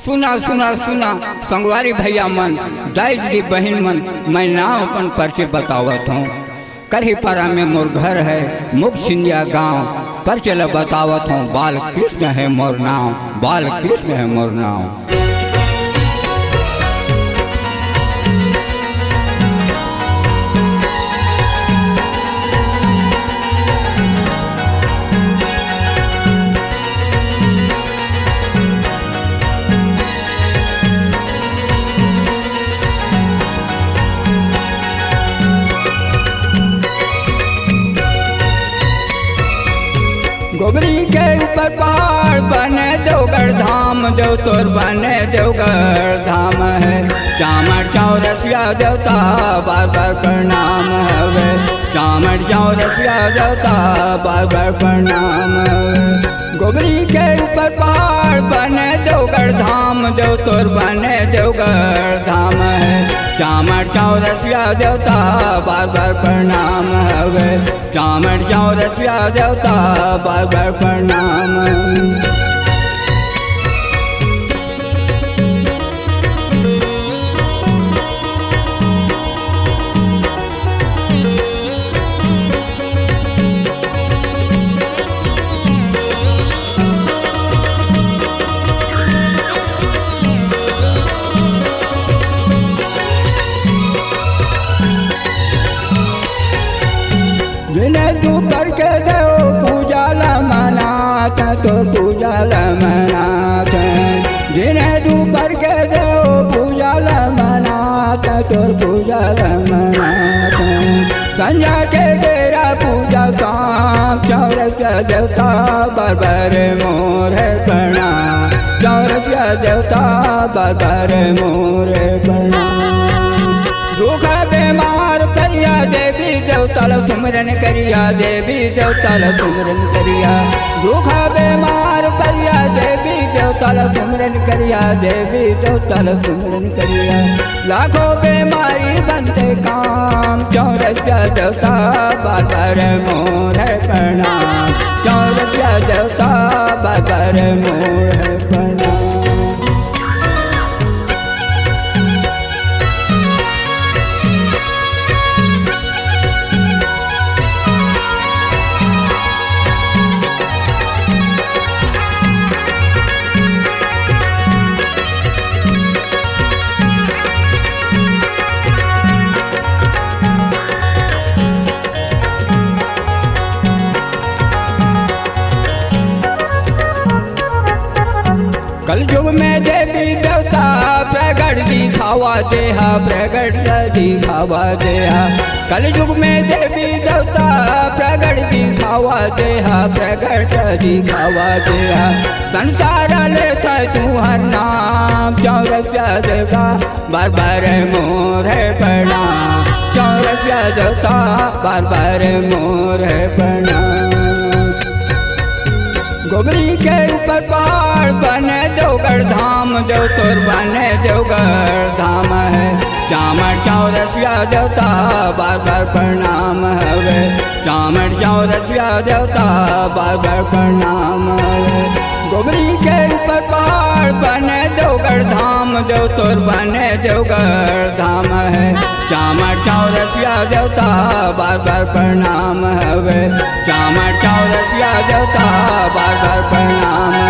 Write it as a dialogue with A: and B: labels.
A: सुना सुना सुना संगवारी भैया मन, दाई दीदी बहन मन, मैं नाम अपन परिचय बतावत हूँ। करही पारा में मोर घर है, मुख सिंधिया गाँव, पर चल बतावत हूँ। बाल कृष्ण है मोर नाम, बाल कृष्ण है मोर नाम। गोबरी के ऊपर पहाड़ बने देवगढ़ धाम, देव तोर बने देवगढ़ धाम है। चामर चौरसिया देवता बार बार प्रणाम हवे, चामर चौरसिया देवता बार बार प्रणाम हवे। गोबरी के ऊपर पहाड़ बने देवगढ़ धाम, देव तोर बने देवगढ़ धाम है। चामर चौरसिया देवता बार बार प्रणाम हवे, चामर चौरसिया देवता बार बार प्रणाम। जिन्हें तू करके दो पूजा ला मनात, तो पूजा ला मनात। जिन्हें तू करके दो पूजा ला मनात, तो पूजा ला मनात। संजा के तेरा पूजा शाम, चौरसिया देवता बार बार मोर है प्रणाम, चौरसिया देवता बार बार मोर है प्रणाम। दुख बीमार करिया देवी देवता सुमरन करिया, देवी देवता सुमरन करिया। दुख बीमार करिया देवी देवता सुमरन करिया, देवी देवता सुमरन करिया। लाखों बीमारी बनते काम, चौरसिया देवता बार बार मोर है प्रणाम, चौरसिया देवता बार बार मोर है प्रणाम। कलयुग में देवी देवता प्रगट दिखावा देहा, प्रगट दिखावा देहा। कलयुग में देवी देवता प्रगट दिखावा देहा, प्रगट दिखावा देहा। संसार लेता तू हर नाम, चौरसिया देवता बार बार मोर है प्रणाम, चौरसिया देवता बार बार मोर है प्रणाम। गोबरी के ऊपर पहाड़ बने देवगढ़ धाम, देव तोर बने देवगढ़ धाम है। चामर चौरसिया देवता बार बार प्रणाम हवे, चामर चौरसिया देवता बार बार प्रणाम हवे। गोबरी के ऊपर पहाड़ बने देवगढ़ धाम, देव तोर बने देवगढ़ धाम है। चामर चौरसिया देवता बार बार प्रणाम हवे, चामर चौरसिया देवता बार बार प्रणाम।